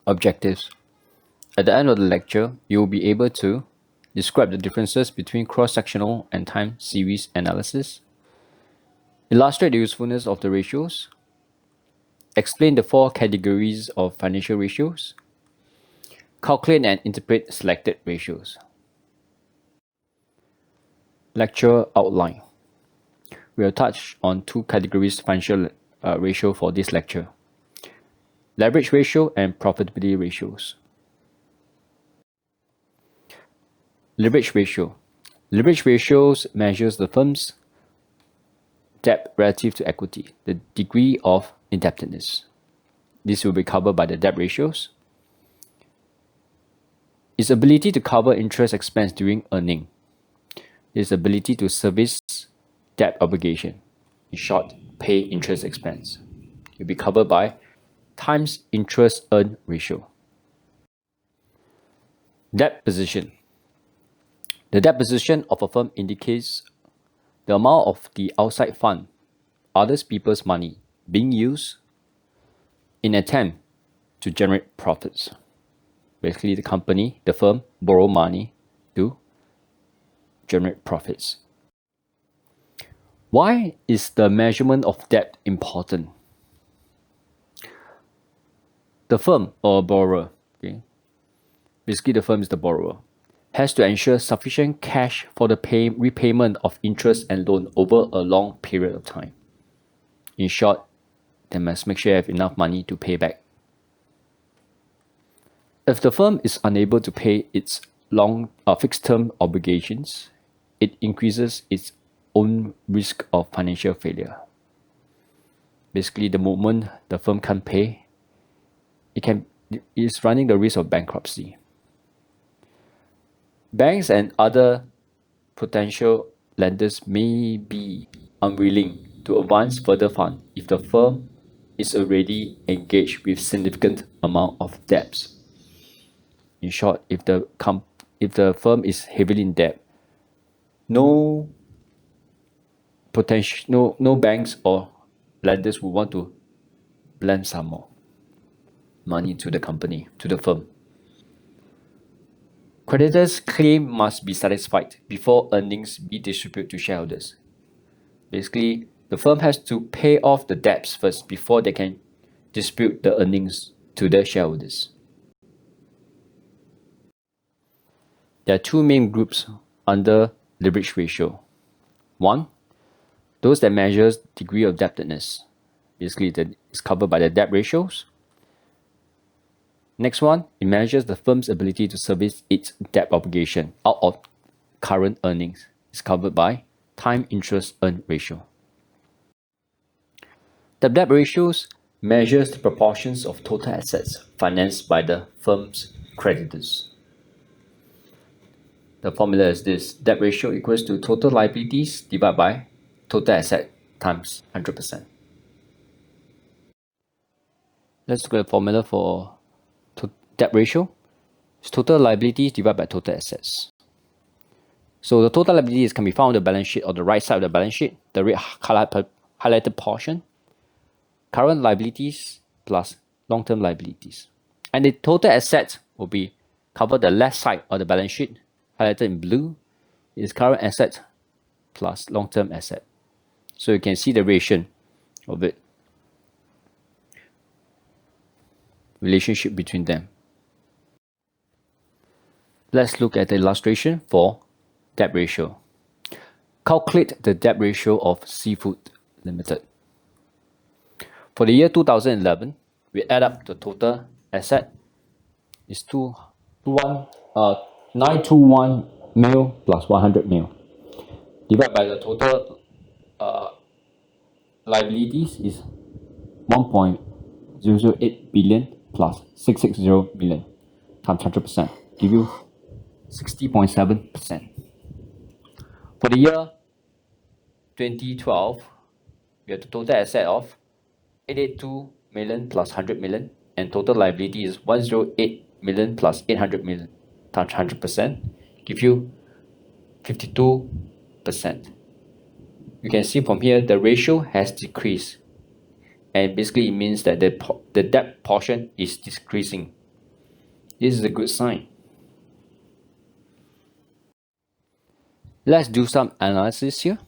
Objectives. At the end of the lecture, you will be able to describe the differences between cross-sectional and time series analysis, illustrate the usefulness of the ratios, explain the 4 categories of financial ratios, calculate and interpret selected ratios. Lecture outline. We will touch on 2 categories financial ratio for this lecture: leverage ratio and profitability ratios. Leverage ratio. Leverage ratios measures the firm's debt relative to equity, the degree of indebtedness. This will be covered by the debt ratios. Its ability to cover interest expense during earning. Its ability to service debt obligation. In short, pay interest expense. It will be covered by times interest earned ratio. Debt position. The debt position of a firm indicates the amount of the outside fund, other people's money, being used in an attempt to generate profits. Basically, the company, the firm, borrow money to generate profits. Why is the measurement of debt important? The firm or borrower, basically the firm is the borrower, has to ensure sufficient cash for the repayment of interest and loan over a long period of time. In short, they must make sure they have enough money to pay back. If the firm is unable to pay its fixed-term obligations, it increases its own risk of financial failure. Basically, the moment the firm can't pay, it is running the risk of bankruptcy. Banks and other potential lenders may be unwilling to advance further funds if the firm is already engaged with significant amount of debts. In short, if the firm is heavily in debt, no banks or lenders will want to lend some more money to the company, to the firm. Creditors' claim must be satisfied before earnings be distributed to shareholders. Basically, the firm has to pay off the debts first before they can distribute the earnings to the shareholders. There are 2 main groups under leverage ratio. 1, those that measures degree of indebtedness. Basically, that is covered by the debt ratios. Next one, it measures the firm's ability to service its debt obligation out of current earnings. It's covered by time interest earned ratio. The debt ratios measures the proportions of total assets financed by the firm's creditors. The formula is this: debt ratio equals to total liabilities divided by total asset times 100%. Let's look at the formula for debt ratio. It's total liabilities divided by total assets. So the total liabilities can be found on the balance sheet, on the right side of the balance sheet, the red highlighted portion. Current liabilities plus long-term liabilities. And the total assets will be covered the left side of the balance sheet, highlighted in blue, is current asset plus long-term asset. So you can see the ratio of it, relationship between them. Let's look at the illustration for debt ratio. Calculate the debt ratio of Seafood Limited. For the year 2011, we add up the total asset is 921 mil plus 100 mil. Divided by the total liabilities is 1.008 billion plus 660 million times 100%, give you 60.7%. For the year 2012, we have the total asset of 882 million plus 100 million, and total liability is 108 million plus 800 million times 100%, give you 52%. You can see from here the ratio has decreased, and basically it means that the debt portion is decreasing This is a good sign. Let's do some analysis here.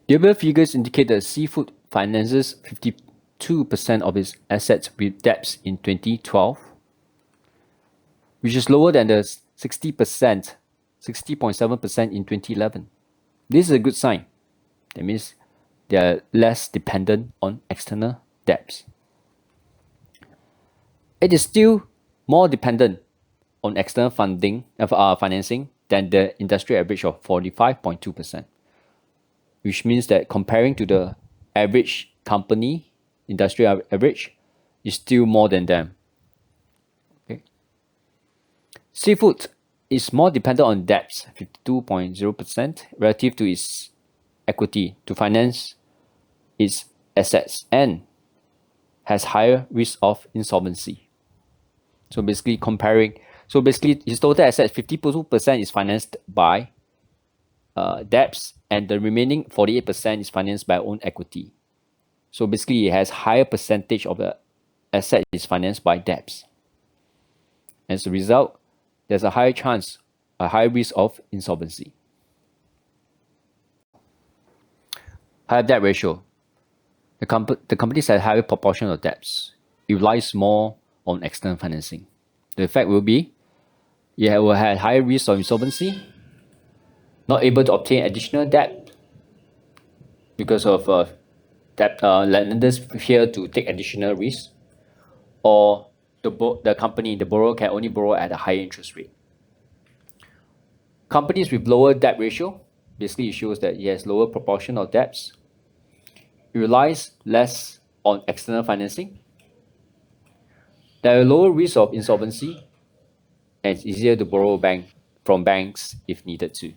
The above figures indicate that seafood finances 52% of its assets with debts in 2012, which is lower than the 60%, 60.7% in 2011. This is a good sign. That means they are less dependent on external debts. It is still more dependent on external financing than the industry average of 45.2%, which means that comparing to the average company industry average is still more than them. Okay. Seafood is more dependent on debts, 52.0%, relative to its equity to finance its assets, and has higher risk of insolvency. So basically its total assets, 52% is financed by debts, and the remaining 48% is financed by own equity. So basically, it has higher percentage of the asset is financed by debts. As a result, there's a higher risk of insolvency. Higher debt ratio. The companies have higher proportion of debts. It relies more on external financing. The effect will be, it will have higher risk of insolvency, not able to obtain additional debt because of lenders fear to take additional risk, or the borrower can only borrow at a higher interest rate. Companies with lower debt ratio, basically it shows that it has lower proportion of debts. It relies less on external financing. There are lower risk of insolvency, and it's easier to borrow from banks if needed to.